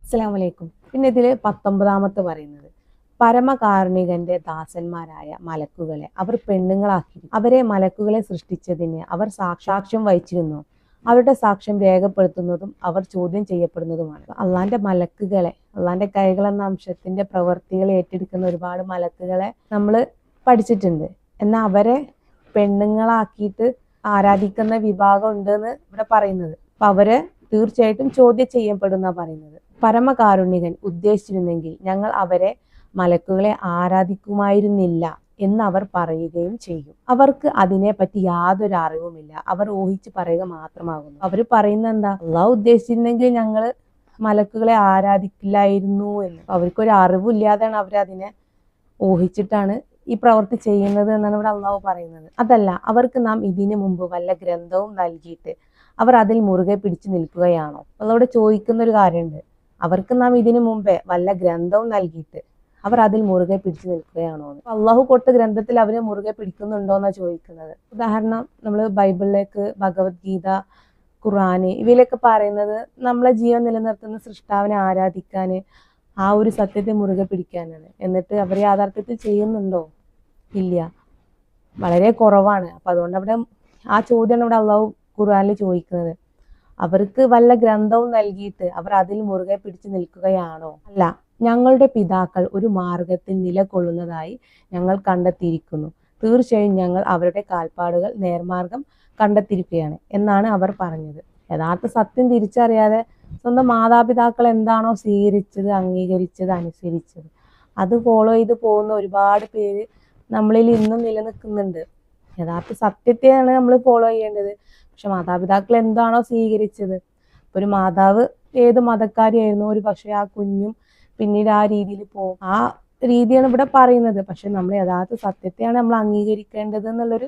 അസ്സലാമു അലൈക്കും. പിന്നെ ഇതിൽ 19ാമത്തെ പറയുന്നത് പരമകാരുണികന്റെ ദാസന്മാരായ മലക്കുകളെ അവർ പെണ്ണുങ്ങളാക്കി അവരെ മലക്കുകളെ സൃഷ്ടിച്ചതിന് അവർ സാക്ഷ്യം വഹിച്ചിരുന്നു. അവരുടെ സാക്ഷ്യം രേഖപ്പെടുത്തുന്നതും അവർ ചോദ്യം ചെയ്യപ്പെടുന്നതുമാണ്. അള്ളാന്റെ മലക്കുകളെ, അള്ളാന്റെ കൈകൾ എന്ന അംശത്തിന്റെ പ്രവർത്തികൾ ഏറ്റെടുക്കുന്ന ഒരുപാട് മലക്കുകളെ നമ്മൾ പഠിച്ചിട്ടുണ്ട്. എന്നാൽ അവരെ പെണ്ണുങ്ങളാക്കിയിട്ട് ആരാധിക്കുന്ന വിഭാഗം ഉണ്ടെന്ന് ഇവിടെ പറയുന്നത്. അപ്പൊ അവരെ തീർച്ചയായിട്ടും ചോദ്യം ചെയ്യപ്പെടുന്ന പറയുന്നത്. പരമകാരുണികൻ ഉദ്ദേശിച്ചിരുന്നെങ്കിൽ ഞങ്ങൾ അവരെ മലക്കുകളെ ആരാധിക്കുമായിരുന്നില്ല എന്ന് അവർ പറയുകയും ചെയ്യും. അവർക്ക് അതിനെപ്പറ്റി യാതൊരു അറിവുമില്ല, അവർ ഊഹിച്ച് പറയുക മാത്രമാകുന്നു. അവർ പറയുന്ന എന്താ, അള്ളാഹു ഉദ്ദേശിച്ചിരുന്നെങ്കിൽ ഞങ്ങൾ മലക്കുകളെ ആരാധിക്കില്ലായിരുന്നു എന്ന്. അവർക്കൊരു അറിവില്ലാതെയാണ് അവരതിനെ ഊഹിച്ചിട്ടാണ് ഈ പ്രവൃത്തി ചെയ്യുന്നത് എന്നാണ് ഇവിടെ അള്ളാഹു പറയുന്നത്. അതല്ല, അവർക്ക് നാം ഇതിനു മുമ്പ് വല്ല ഗ്രന്ഥവും നൽകിയിട്ട് അവർ അതിൽ മുറുകെ പിടിച്ചു നിൽക്കുകയാണോ? അതവിടെ ചോദിക്കുന്ന ഒരു കാര്യമുണ്ട്. അവർക്ക് നാം ഇതിനു മുമ്പേ വല്ല ഗ്രന്ഥവും നൽകിയിട്ട് അവർ അതിൽ മുറുകെ പിടിച്ചു നിൽക്കുകയാണോ എന്ന്. അള്ളാഹു കൊടുത്ത ഗ്രന്ഥത്തിൽ അവരെ മുറുകെ പിടിക്കുന്നുണ്ടോന്നാണ് ചോദിക്കുന്നത്. ഉദാഹരണം, നമ്മൾ ബൈബിളിലേക്ക്, ഭഗവത്ഗീത, ഖുർആന് ഇവയിലൊക്കെ പറയുന്നത് നമ്മളെ ജീവൻ നിലനിർത്തുന്ന സൃഷ്ടാവിനെ ആരാധിക്കാന്, ആ ഒരു സത്യത്തെ മുറുകെ പിടിക്കാനാണ്. എന്നിട്ട് അവർ യാഥാർത്ഥ്യത്തിൽ ചെയ്യുന്നുണ്ടോ? ഇല്ല, വളരെ കുറവാണ്. അപ്പൊ അതുകൊണ്ട് അവിടെ ആ ചോദ്യമാണ് ഇവിടെ അള്ളാഹു ഖുർആനിൽ ചോദിക്കുന്നത്. അവർക്ക് വല്ല ഗ്രന്ഥവും നൽകിയിട്ട് അവർ അതിൽ മുറുകെ പിടിച്ചു നിൽക്കുകയാണോ? അല്ല, ഞങ്ങളുടെ പിതാക്കൾ ഒരു മാർഗത്തിൽ നിലകൊള്ളുന്നതായി ഞങ്ങൾ കണ്ടെത്തിയിരിക്കുന്നു. തീർച്ചയായും ഞങ്ങൾ അവരുടെ കാൽപ്പാടുകൾ നേർമാർഗം കണ്ടെത്തിയിരിക്കുകയാണ് എന്നാണ് അവർ പറഞ്ഞത്. യഥാർത്ഥ സത്യം തിരിച്ചറിയാതെ സ്വന്തം മാതാപിതാക്കൾ എന്താണോ സ്വീകരിച്ചത്, അംഗീകരിച്ചത്, അനുസരിച്ചത് അത് ഫോളോ ചെയ്ത് പോകുന്ന ഒരുപാട് പേര് നമ്മളിൽ ഇന്നും നിലനിൽക്കുന്നുണ്ട്. യഥാർത്ഥ സത്യത്തെയാണ് നമ്മൾ ഫോളോ ചെയ്യേണ്ടത്. പക്ഷെ മാതാപിതാക്കൾ എന്താണോ സ്വീകരിച്ചത്, ഒരു മാതാവ് ഏത് മതക്കാരിയായിരുന്നു, ഒരു പക്ഷെ ആ കുഞ്ഞും പിന്നീട് ആ രീതിയിൽ പോകും. ആ രീതിയാണ് ഇവിടെ പറയുന്നത്. പക്ഷെ നമ്മൾ യഥാർത്ഥ സത്യത്തെയാണ് നമ്മൾ അംഗീകരിക്കേണ്ടത് എന്നുള്ളൊരു